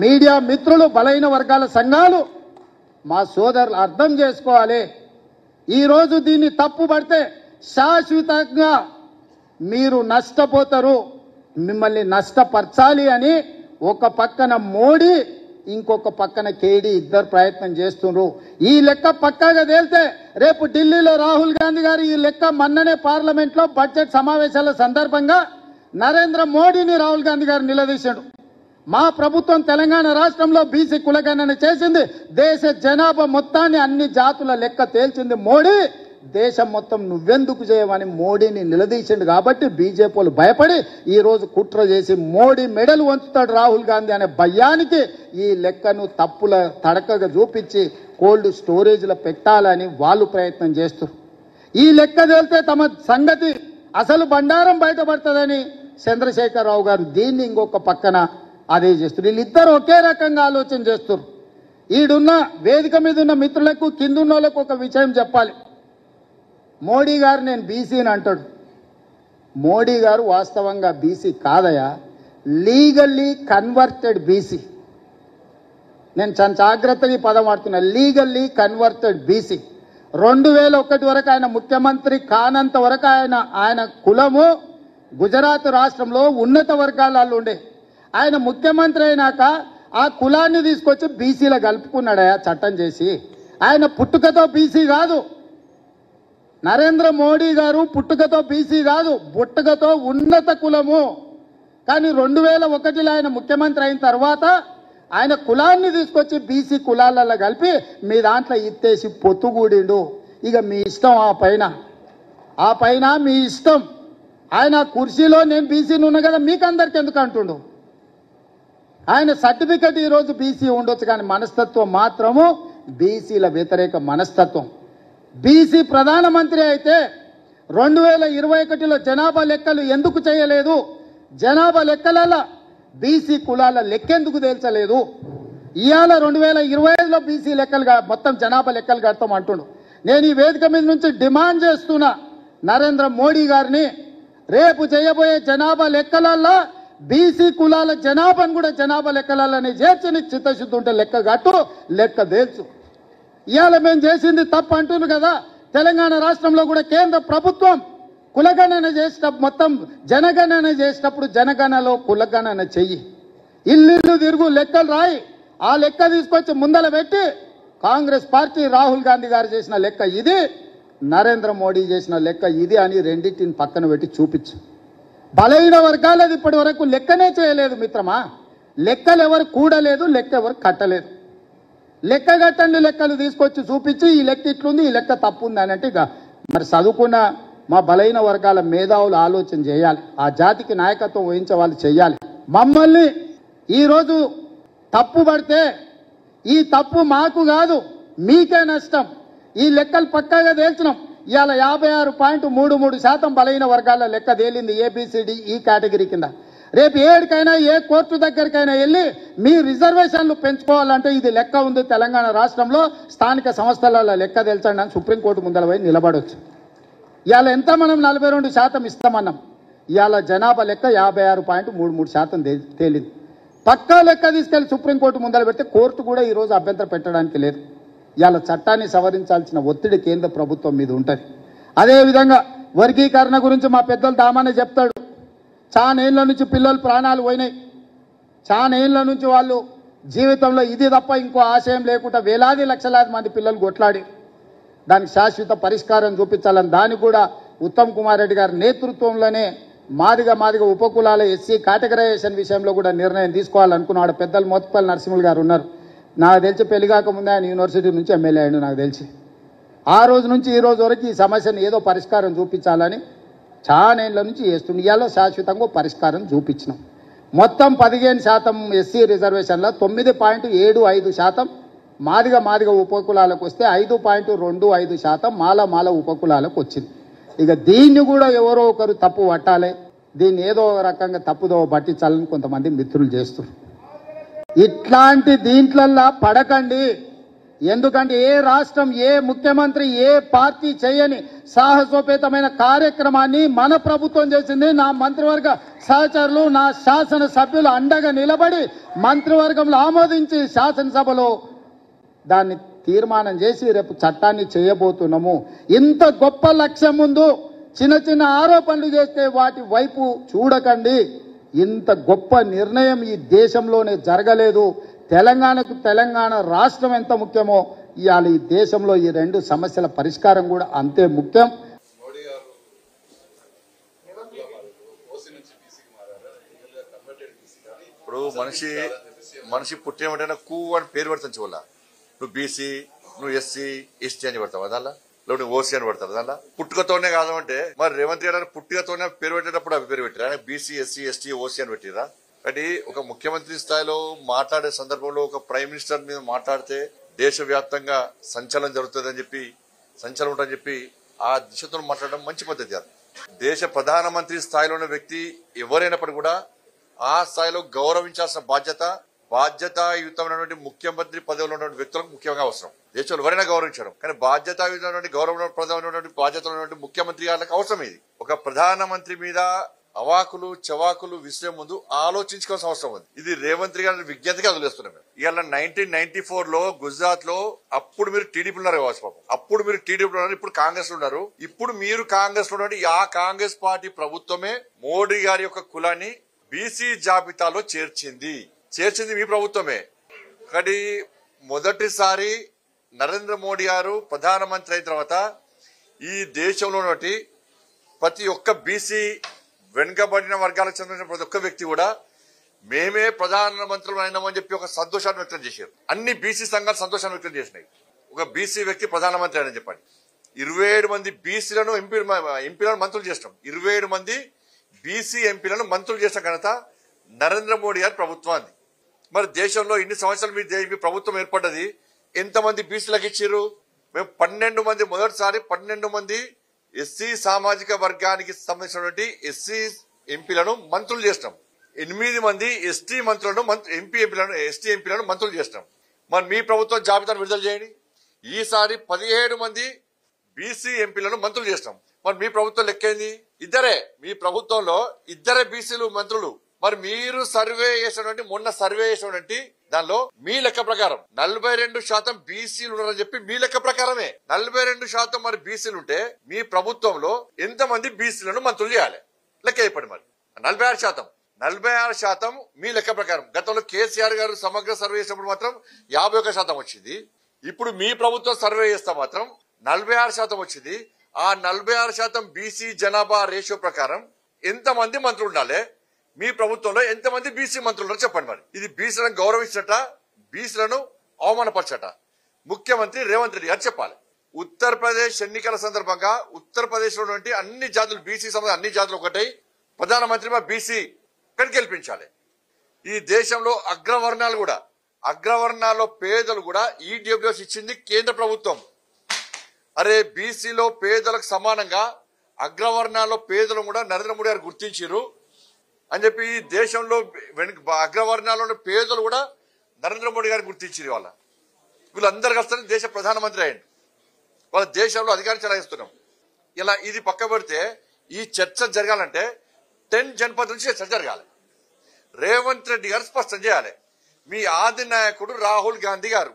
Media మిత్రులు బలైన వర్గాల సంఘాలు మా సోదరులు అర్థం చేసుకోవాలి. ఈరోజు దీన్ని తప్పుపడితే శాశ్వతంగా మీరు నష్టపోతారు. మిమ్మల్ని నష్టపరచాలి అని ఒక పక్కన మోడీ ఇంకొక పక్కన కేడీ ఇద్దరు ప్రయత్నం చేస్తున్నారు. ఈ లెక్క పక్కాగా తేలితే రేపు ఢిల్లీలో రాహుల్ గాంధీ గారు ఈ లెక్క మొన్ననే పార్లమెంట్లో బడ్జెట్ సమావేశాల సందర్భంగా నరేంద్ర మోడీని రాహుల్ గాంధీ గారు నిలదీశాడు. మా ప్రభుత్వం తెలంగాణ రాష్ట్రంలో బీసీ కులగణన చేసింది, దేశ జనాభా మొత్తాన్ని అన్ని జాతుల లెక్క తేల్చింది మోడీ, దేశం మొత్తం నువ్వెందుకు చేయమని మోడీని నిలదీసిండు. కాబట్టి బీజేపీలు భయపడి ఈరోజు కుట్ర చేసి మోడీ మెడలు వంచుతాడు రాహుల్ గాంధీ అనే భయానికి ఈ లెక్కను తప్పుల తడకగా చూపించి కోల్డ్ స్టోరేజ్లో పెట్టాలని వాళ్ళు ప్రయత్నం చేస్తారు. ఈ లెక్క తేలితే తమ సంగతి అసలు బండారం బయటపడుతుందని చంద్రశేఖరరావు గారు దీన్ని ఇంకొక పక్కన అదే చేస్తారు. వీళ్ళిద్దరు ఒకే రకంగా ఆలోచన చేస్తారు. ఈడున్న వేదిక మీద ఉన్న మిత్రులకు కింద ఉన్న వాళ్ళకు ఒక విషయం చెప్పాలి. మోడీ గారు నేను బీసీని అంటాడు. మోడీ గారు వాస్తవంగా బీసీ కాదయా, లీగల్లీ కన్వర్టెడ్ బీసీ. నేను చాలా జాగ్రత్తగా ఈ పదం వాడుతున్నా, లీగల్లీ కన్వర్టెడ్ బీసీ. 2001 వరకు ఆయన ముఖ్యమంత్రి కానంత వరకు ఆయన కులము గుజరాత్ రాష్ట్రంలో ఉన్నత వర్గాలలో ఉండే. ఆయన ముఖ్యమంత్రి అయినాక ఆ కులాన్ని తీసుకొచ్చి బీసీలో కలుపుకున్నాడయా చట్టం చేసి. ఆయన పుట్టుకతో బీసీ కాదు, నరేంద్ర మోడీ గారు పుట్టుకతో బీసీ కాదు, పుట్టుకతో ఉన్నత కులము. కానీ 2001లో ఆయన ముఖ్యమంత్రి అయిన తర్వాత ఆయన కులాన్ని తీసుకొచ్చి బీసీ కులాలలో కలిపి మీ దాంట్లో ఇత్తేసి పొత్తుగూడిండు. ఇక మీ ఇష్టం, ఆ పైన మీ ఇష్టం. ఆయన కుర్చీలో నేను బీసీని ఉన్నా కదా మీకు అందరికి ఎందుకు అంటుండు. ఆయన సర్టిఫికెట్ ఈరోజు బీసీ ఉండొచ్చు, కానీ మనస్తత్వం మాత్రము బీసీల వ్యతిరేక మనస్తత్వం. బీసీ ప్రధానమంత్రి అయితే 2021లో జనాభా లెక్కలు ఎందుకు చేయలేదు, జనాభా లెక్కలలో బీసీ కులాల లెక్కెందుకు తేల్చలేదు. ఇవాళ 2025లో బీసీ లెక్కలు మొత్తం జనాభా లెక్కలు కడతాం అంటుండు. నేను ఈ వేదిక మీద నుంచి డిమాండ్ చేస్తున్నా నరేంద్ర మోడీ గారిని, రేపు చేయబోయే జనాభా లెక్కలల్లో బీసీ కులాల జనాభాను కూడా జనాభా లెక్కలలోనే చేర్చి నీకు చిత్తశుద్ధి ఉంటే లెక్క కట్టు, లెక్క తేల్చు. ఇవాళ మేము చేసింది తప్పు అంటున్నారు కదా. తెలంగాణ రాష్ట్రంలో కూడా కేంద్ర ప్రభుత్వం కులగణన చేసేటప్పుడు మొత్తం జనగణన చేసేటప్పుడు జనగణనలో కులగణన చెయ్యి, ఇల్లు తిరుగు లెక్కలు రాయి. ఆ లెక్క తీసుకొచ్చి ముందల పెట్టి కాంగ్రెస్ పార్టీ రాహుల్ గాంధీ గారు చేసిన లెక్క ఇది, నరేంద్ర మోడీ చేసిన లెక్క ఇది అని రెండింటిని పక్కన పెట్టి చూపించు. బలహీన వర్గాలది ఇప్పటి వరకు లెక్కనే చేయలేదు మిత్రమా. లెక్కలు ఎవరు కూడలేదు, లెక్క ఎవరు కట్టలేదు. లెక్క కట్టండి లెక్కలు తీసుకొచ్చి చూపించి ఈ లెక్క ఇట్లుంది, ఈ లెక్క తప్పు ఉంది అని అంటే ఇక మరి చదువుకున్న మా బలహీన వర్గాల మేధావులు ఆలోచన చేయాలి, ఆ జాతికి నాయకత్వం వహించే వాళ్ళు చేయాలి. మమ్మల్ని ఈరోజు తప్పు పడితే ఈ తప్పు మాకు కాదు మీకే నష్టం. ఈ లెక్కలు పక్కాగా తేల్చినాం. ఇవాళ 56.33% బలహీన వర్గాల లెక్క తేలింది ఏబిసిడి ఈ కేటగిరీ కింద. రేపు ఏడికైనా ఏ కోర్టు దగ్గరికైనా వెళ్ళి మీ రిజర్వేషన్లు పెంచుకోవాలంటే ఇది లెక్క ఉంది తెలంగాణ రాష్ట్రంలో, స్థానిక సంస్థల లెక్క తెలుసండి అని సుప్రీంకోర్టు ముందర పోయి నిలబడవచ్చు. ఇవాళ ఎంత మనం 42% ఇస్తామన్నాం, ఇవాళ జనాభా లెక్క 56.33% తేలింది. పక్కా లెక్క తీసుకెళ్లి సుప్రీంకోర్టు ముందర పెడితే కోర్టు కూడా ఈరోజు అభ్యంతరం పెట్టడానికి లేదు. ఇవాళ చట్టాన్ని సవరించాల్సిన ఒత్తిడి కేంద్ర ప్రభుత్వం మీద ఉంటుంది. అదేవిధంగా వర్గీకరణ గురించి మా పెద్దలు దామానే చెప్తాడు. చాలా ఏళ్ళ నుంచి పిల్లలు ప్రాణాలు పోయినాయి, చాలా ఏళ్ళ నుంచి వాళ్ళు జీవితంలో ఇది తప్ప ఇంకో ఆశయం లేకుండా వేలాది లక్షలాది మంది పిల్లలు కొట్లాడి దానికి శాశ్వత పరిష్కారం చూపించాలని దానికి కూడా ఉత్తమ్ కుమార్ రెడ్డి గారి నేతృత్వంలోనే మాదిగ ఉపకులాల ఎస్సీ కేటగరైజేషన్ విషయంలో కూడా నిర్ణయం తీసుకోవాలనుకున్నాడు. పెద్దలు మోత్పల్లి నరసింహులు గారు ఉన్నారు. నాకు తెలిసి పెళ్లిగాక ముందే ఆయన యూనివర్సిటీ నుంచి ఎమ్మెల్యే అయ్యాడు. నాకు తెలిసి ఆ రోజు నుంచి ఈ రోజు వరకు ఈ సమస్యను ఏదో పరిష్కారం చూపించాలని చాలా ఏళ్ళ నుంచి చేస్తుంది. ఇవాళ శాశ్వతంగా పరిష్కారం చూపించినాం. మొత్తం 15% ఎస్సీ రిజర్వేషన్లో 9.75% మాదిగ ఉపకులాలకు వస్తే 5.25% మాల ఉపకులాలకు వచ్చింది. ఇక దీన్ని కూడా ఎవరో ఒకరు తప్పు పట్టాలి, దీన్ని ఏదో రకంగా తప్పుదో పట్టించాలని కొంతమంది మిత్రులు చేస్తారు. ఇట్లాంటి దీంట్లల్లా పడకండి. ఎందుకంటే ఏ రాష్ట్రం ఏ ముఖ్యమంత్రి ఏ పార్టీ చేయని సాహసోపేతమైన కార్యక్రమాన్ని మన ప్రభుత్వం చేసింది. నా మంత్రివర్గ సహచరులు నా శాసన సభ్యులు అండగా నిలబడి మంత్రివర్గంలో ఆమోదించి శాసనసభలో దాన్ని తీర్మానం చేసి రేపు చట్టాన్ని చేయబోతున్నాము. ఇంత గొప్ప లక్ష్యం ముందు చిన్న చిన్న ఆరోపణలు చేస్తే వాటి వైపు చూడకండి. ఇంత గొప్ప నిర్ణయం ఈ దేశంలోనే జరగలేదు. తెలంగాణకు తెలంగాణ రాష్ట్రం ఎంత ముఖ్యమో ఇవాళ ఈ దేశంలో ఈ రెండు సమస్యల పరిష్కారం కూడా అంతే ముఖ్యం. ఇప్పుడు మనిషి పుట్టిన కూ అని పేరు పెడతాను వల్ల నువ్వు బీసీ నువ్వు ఎస్సీ ఎస్టీ అని పెడతావు దానిలో లేకపోతే ఓసీ అని పెడతారు దానిలో పుట్టుకతోనే కాదు అంటే మరి రేవంత్ రెడ్డి పుట్టుకతోనే పేరు పెట్టేటప్పుడు అవి పేరు పెట్టారు. ఆయన బీసీ ఎస్సీ ఎస్టీ ఓసీ అని పెట్టిరా. కాబట్టి ఒక ముఖ్యమంత్రి స్థాయిలో మాట్లాడే సందర్భంలో ఒక ప్రైమ్ మినిస్టర్ మీద మాట్లాడితే దేశవ్యాప్తంగా సంచలనం జరుగుతుందని చెప్పి సంచలనం ఉంటుందని చెప్పి ఆ దిశతో మాట్లాడడం మంచి పద్ధతి కాదు. దేశ ప్రధానమంత్రి స్థాయిలో ఉన్న వ్యక్తి ఎవరైనప్పటికీ కూడా ఆ స్థాయిలో గౌరవించాల్సిన బాధ్యతాయుతమైనటువంటి ముఖ్యమంత్రి పదవిలో ఉన్నటువంటి వ్యక్తులకు ముఖ్యంగా అవసరం. దేశంలో ఎవరైనా గౌరవించడం కానీ బాధ్యతాయుతమైనటువంటి గౌరవప్రదమైనటువంటి బాధ్యతలు ఉన్నటువంటి ముఖ్యమంత్రి గారికి అవసరం. ఇది ఒక ప్రధానమంత్రి మీద అవాకులు చవాకులు విసిరే ముందు ఆలోచించుకోవాల్సిన అవసరం ఉంది. ఇది రేవంత్ గారి విజ్ఞతగా వదిలేస్తున్నాం. ఇవాళ 1994 గుజరాత్ లో అప్పుడు మీరు టీడీపీ ఉన్నారు కావచ్చు పాపం. అప్పుడు మీరు టీడీపీ ఉన్నారు, ఇప్పుడు కాంగ్రెస్ లో ఉన్నారు. ఇప్పుడు మీరు కాంగ్రెస్ లో ఉన్నటువంటి ఆ కాంగ్రెస్ పార్టీ ప్రభుత్వమే మోడీ గారి యొక్క కులాన్ని బీసీ జాబితాలో చేర్చింది మీ ప్రభుత్వమే. కానీ మొదటిసారి నరేంద్ర మోడీ గారు ప్రధానమంత్రి అయిన తర్వాత ఈ దేశంలో ఉన్నటువంటి ప్రతి ఒక్క బీసీ వెనుకబడిన వర్గాలకు చెందిన ప్రతి ఒక్క వ్యక్తి కూడా మేమే ప్రధానమంత్రులు అయినామని చెప్పి ఒక సంతోషాన్ని వ్యక్తం చేశారు. అన్ని బీసీ సంఘాలు సంతోషాన్ని వ్యక్తం చేసినాయి. ఒక బీసీ వ్యక్తి ప్రధానమంత్రి అని చెప్పండి. 27 మంది బీసీలను ఎంపీలను మంత్రులు చేసినాం. 27 మంది బీసీ ఎంపీలను మంత్రులు చేసిన ఘనత నరేంద్ర మోడీ గారి ప్రభుత్వాన్ని. మరి దేశంలో ఇన్ని సంవత్సరాలు మీ ప్రభుత్వం ఏర్పడ్డది ఎంతమంది బీసీలకు ఇచ్చారు? మేము 12 మంది మొదటిసారి 12 మంది ఎస్సీ సామాజిక వర్గానికి సంబంధించినటువంటి ఎస్సీ ఎంపీలను మంత్రులు చేసినాం. 8 మంది ఎస్టీ మంత్రులను ఎస్టీ ఎంపీలను మంత్రులు చేసినాం. మరి మీ ప్రభుత్వం జాబితాను విడుదల చేయండి. ఈసారి 17 మంది బీసీ ఎంపీలను మంత్రులు చేసినాం. మరి మీ ప్రభుత్వం లెక్కేంది? మీ ప్రభుత్వంలో ఇద్దరే బీసీలు మంత్రులు. మరి మీరు సర్వే చేసినటువంటి మొన్న సర్వే చేసినటువంటి దానిలో మీ లెక్క ప్రకారం 42% బీసీలు ఉన్నారని చెప్పి మీ లెక్క ప్రకారమే 42% మరి బీసీలు ఉంటే మీ ప్రభుత్వంలో ఎంతమంది బీసీలను మంత్రులు చేయాలి? లెక్క చెప్పండి. మరి 46% మీ లెక్క ప్రకారం. గతంలో కేసీఆర్ గారు సమగ్ర సర్వే చేసినప్పుడు మాత్రం 51% వచ్చింది. ఇప్పుడు మీ ప్రభుత్వం సర్వే చేస్తే మాత్రం 46% వచ్చింది. ఆ 46% బీసీ జనాభా రేషియో ప్రకారం ఎంతమంది మంత్రులు ఉండాలి? మీ ప్రభుత్వంలో ఎంతమంది బీసీ మంత్రులు చెప్పండి. మరి ఇది బీసీలను గౌరవించట, బీసీలను అవమానపరచట ముఖ్యమంత్రి రేవంత్ రెడ్డి గారు చెప్పాలి. ఉత్తరప్రదేశ్ ఎన్నికల సందర్భంగా ఉత్తరప్రదేశ్ లో అన్ని జాతులు బీసీ సంబంధం అన్ని జాతులు ఒకటై ప్రధానమంత్రి బీసీ కానీ గెలిపించాలి. ఈ దేశంలో అగ్రవర్ణాల్లో పేదలు కూడా ఈడబ్ల్యూఎస్ ఇచ్చింది కేంద్ర ప్రభుత్వం. అరే బీసీలో పేదలకు సమానంగా అగ్రవర్ణాల్లో పేదలు కూడా నరేంద్ర మోడీ గారు గుర్తించారు అని చెప్పి ఈ దేశంలో అగ్రవర్ణాల్లో పేదలు కూడా నరేంద్ర మోడీ గారు గుర్తించారు. వీళ్ళందరూ కలిసి దేశ ప్రధానమంత్రి అయ్యండి. వాళ్ళ దేశంలో అధికారం చెలాయిస్తున్నాం. ఇలా ఇది పక్క పెడితే ఈ చర్చ జరగాలంటే 10 జనపద్ నుంచి చర్చ జరగాలి. రేవంత్ రెడ్డి గారు స్పష్టం చేయాలి. మీ ఆది నాయకుడు రాహుల్ గాంధీ గారు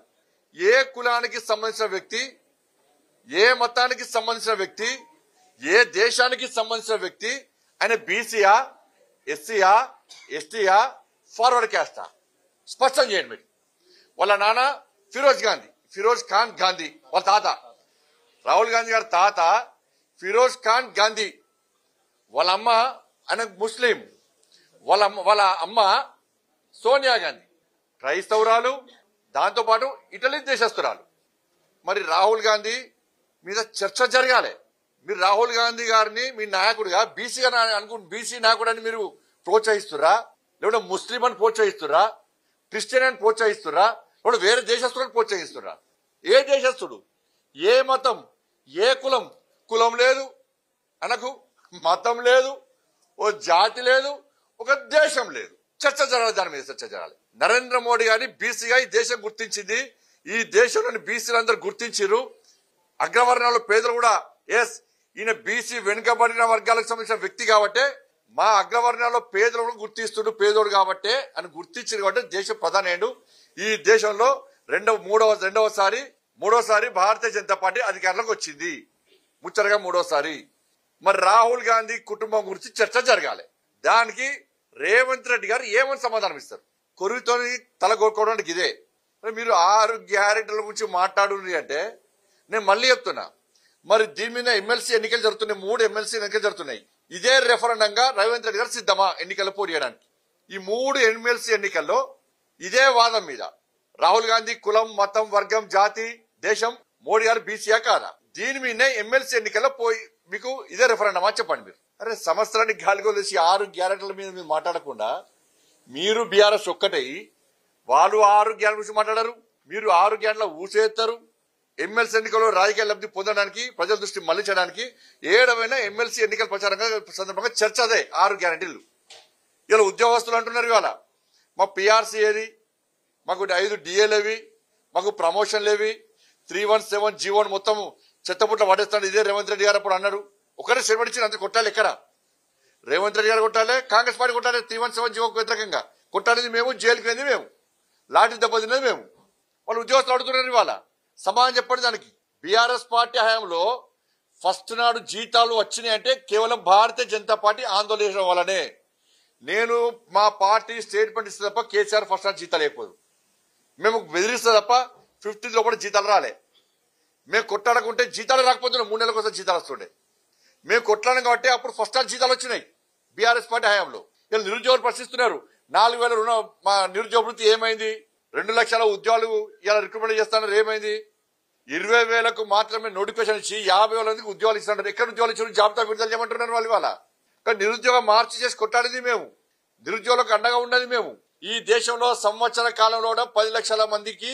ఏ కులానికి సంబంధించిన వ్యక్తి, ఏ మతానికి సంబంధించిన వ్యక్తి, ఏ దేశానికి సంబంధించిన వ్యక్తి, ఆయన బీసీయా, ఎస్సీయా, ఎస్టీయా, ఫార్వర్డ్ క్యాస్టా స్పష్టం చేయండి. మీరు వాళ్ళ నాన్న ఫిరోజ్ ఖాన్ గాంధీ వాళ్ళ తాత రాహుల్ గాంధీ గారి తాత ఫిరోజ్ ఖాన్ గాంధీ, వాళ్ళ అమ్మ ఆయన ముస్లిం, వాళ్ళ అమ్మ సోనియా గాంధీ క్రైస్తవురాలు, దాంతోపాటు ఇటలీ దేశస్తురాలు. మరి రాహుల్ గాంధీ మీద చర్చ జరగాలి. మీరు రాహుల్ గాంధీ గారిని మీ నాయకుడిగా బీసీగా బీసీ నాయకుడు అని మీరు ప్రోత్సహిస్తురా, లేకుంటే ముస్లిం అని ప్రోత్సహిస్తురా, క్రిస్టియన్ అని ప్రోత్సహిస్తురా, లేకుంటే వేరే దేశస్తులను ప్రోత్సహిస్తురా? ఏ దేశస్తుడు, ఏ మతం, ఏ కులం? కులం లేదు అనకు, మతం లేదు, ఓ జాతి లేదు, ఒక దేశం లేదు. చర్చ జరగాలి. దాని మీద చర్చ జరగాలి. నరేంద్ర మోడీ గారిని బీసీగా ఈ దేశం గుర్తించింది. ఈ దేశంలోని బీసీలందరూ గుర్తించారు. అగ్రవర్ణాలు పేదలు కూడా ఎస్ ఈయన బీసీ వెనుకబడిన వర్గాలకు సంబంధించిన వ్యక్తి కాబట్టే మా అగ్రవర్ణాల్లో పేదలను గుర్తిస్తుడు పేదోడు కాబట్టే అని గుర్తించారు కాబట్టి దేశ ప్రధాని ఈ దేశంలో మూడోసారి భారతీయ జనతా పార్టీ అధికారంలోకి వచ్చింది. ముచ్చటగా మూడోసారి. మరి రాహుల్ గాంధీ కుటుంబం గురించి చర్చ జరగాలి. దానికి రేవంత్ రెడ్డి గారు ఏమని సమాధానం ఇస్తారు? కొరువుతో తల కోరుకోవడానికి ఇదే. మీరు 6 గ్యారెంటీల గురించి మాట్లాడుంది అంటే నేను మళ్ళీ చెప్తున్నా, మరి దీని మీద ఎమ్మెల్సీ ఎన్నికలు జరుగుతున్నాయి. 3 ఎమ్మెల్సీ ఎన్నికలు జరుగుతున్నాయి. ఇదే రెఫరెండంగా రేవంత్ రెడ్డి గారు సిద్ధమా ఎన్నికల్లో పోటీ చేయడానికి? ఈ 3 ఎమ్మెల్సీ ఎన్నికల్లో ఇదే వాదం మీద రాహుల్ గాంధీ కులం, మతం, వర్గం, జాతి, దేశం, మోడీ గారు బీసీయా కాదా, దీని మీదనే ఎమ్మెల్సీ ఎన్నికల్లో పోయి మీకు ఇదే రెఫరెండమా చెప్పండి. మీరు అరే సంవత్సరానికి గాలిగో వేసి 6 గ్యారెంటీల మీద మీరు మాట్లాడకుండా మీరు బీఆర్ఎస్ ఒక్కటై వాళ్ళు 6 గ్యారెంటీ గురించి మాట్లాడారు. మీరు 6 గ్యారెంటీల ఊసేస్తారు. ఎమ్మెల్సీ ఎన్నికల్లో రాజకీయ లబ్ధి పొందడానికి ప్రజల దృష్టి మళ్లించడానికి 7వ ఎమ్మెల్సీ ఎన్నికల ప్రచారంగా సందర్భంగా చర్చ అదే 6 గ్యారెంటీలు. ఇలా ఉద్యోగస్తులు అంటున్నారు ఇవాళ మా పిఆర్సీ ఏది, మాకు 5 డిఏలేవి, మాకు ప్రమోషన్లేవి, 317 జీవోని మొత్తం చెత్తపుట్ల పడేస్తాడు. ఇదే రేవంత్ రెడ్డి గారు అప్పుడు అన్నాడు. ఒకటే సెలవుడిచ్చి అంత కొట్టాలి. ఎక్కడ రేవంత్ రెడ్డి గారు కొట్టాలి, కాంగ్రెస్ పార్టీ కొట్టాలి. 317 జీవోకు వ్యతిరేకంగా కొట్టాలి మేము, జైలుకి వెళ్ళింది మేము, లాఠీ దెబ్బతిన్నది మేము. వాళ్ళు ఉద్యోగస్తులు అడుగుతున్నారు ఇవాళ. సమాధానం చెప్పండి దానికి. బీఆర్ఎస్ పార్టీ హయాంలో ఫస్ట్ నాడు జీతాలు వచ్చినాయి అంటే కేవలం భారతీయ జనతా పార్టీ ఆందోళన చేయడం వల్లనే. నేను మా పార్టీ స్టేట్మెంట్ ఇస్తే తప్ప కేసీఆర్ ఫస్ట్ నాడు జీతాలు అయిపోదు. మేము బెదిరిస్తే తప్ప 15 లోపల జీతాలు రాలే. మేము కొట్లాడకుంటే జీతాలు రాకపోతున్నాం. 3 నెలల కోసం జీతాలు వస్తుండే. మేము కొట్లాడడం కాబట్టి అప్పుడు ఫస్ట్ నాడు జీతాలు వచ్చినాయి బీఆర్ఎస్ పార్టీ హయాంలో. ఇలా నిరుద్యోగులు ప్రశ్నిస్తున్నారు. 4,000 రుణ మా నిరుద్యోగ వృత్తి ఏమైంది? 2 లక్షల ఉద్యోగాలు ఇలా రిక్రూట్మెంట్ చేస్తున్నారు. ఏమైంది? 20,000కు మాత్రమే నోటిఫికేషన్ ఇచ్చి 50,000 మందికి ఉద్యోగాలు ఇస్తున్నారు. ఎక్కడ ఉద్యోగాలు ఇచ్చారు? జాబితా విడుదల చేయమంటున్నారు వాళ్ళు ఇవాళ. కానీ నిరుద్యోగం మార్చి చేసి కొట్టాడింది మేము, నిరుద్యోగులకు అండగా ఉన్నది మేము. ఈ దేశంలో సంవత్సర కాలంలో 10 లక్షల మందికి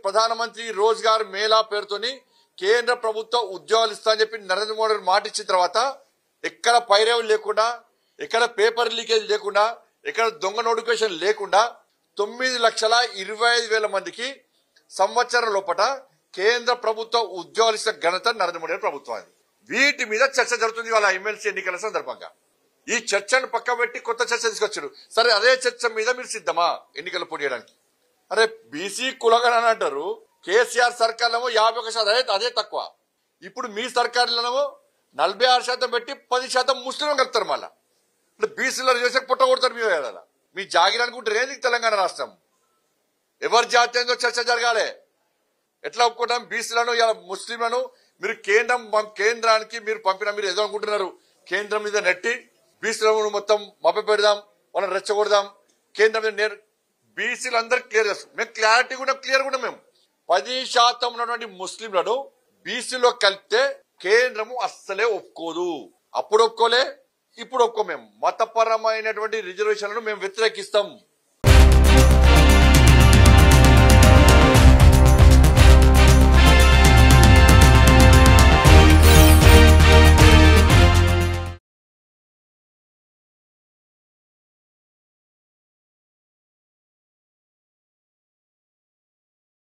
ప్రధానమంత్రి రోజ్గార్ మేళా పేరుతోని కేంద్ర ప్రభుత్వం ఉద్యోగాలు ఇస్తా అని చెప్పి నరేంద్ర మోడీ మాట ఇచ్చిన తర్వాత ఎక్కడ పైరేవులు లేకుండా, ఎక్కడ పేపర్ లీకేజ్ లేకుండా, ఎక్కడ దొంగ నోటిఫికేషన్ లేకుండా 9,25,000 మందికి సంవత్సరం లోపల కేంద్ర ప్రభుత్వం ఉద్యోగాలు ఇచ్చిన ఘనత నరేంద్ర మోడీ ప్రభుత్వాన్ని. వీటి మీద చర్చ జరుగుతుంది వాళ్ళ ఎమ్మెల్సీ ఎన్నికల సందర్భంగా. ఈ చర్చను పక్క పెట్టి కొత్త చర్చ తీసుకొచ్చారు. సరే అదే చర్చ మీద మీరు సిద్ధమా ఎన్నికలు పోటీ చేయడానికి? అరే బీసీ కులగణన అంటారు. కేసీఆర్ సర్కార్లేమో 51% అదే తక్కువ. ఇప్పుడు మీ సర్కారులోనేమో 46% పెట్టి 10% ముస్లింలు కలుపుతారు. మళ్ళా అంటే బీసీలో చేసే పుట్ట కొడతారు. మీ వేళ మీ జాగిరి అనుకుంటారు ఏంది తెలంగాణ రాష్ట్రం? ఎవరి జాతీయంగా చర్చ జరగాలి. ఎట్లా ఒప్పుకుంటాం బీసీలను ముస్లింలను? మీరు కేంద్రానికి మీరు పంపిన మీరు ఏదో అనుకుంటున్నారు. కేంద్రం మీద నెట్టి బీసీలను మొత్తం మభ్య పెడదాం, వాళ్ళని రెచ్చగొడదాం. కేంద్రం మీద బీసీలు అందరూ క్లియర్ చేస్తాం. మేము క్లారిటీ కూడా క్లియర్ కూడా మేము 10% ఉన్నటువంటి ముస్లింలను బీసీలో కలిపితే కేంద్రము అస్సలే ఒప్పుకోదు. అప్పుడు ఒప్పుకోలే, ఇప్పుడు ఒప్పుకో. మేము మతపరమైనటువంటి రిజర్వేషన్లను మేము వ్యతిరేకిస్తాం.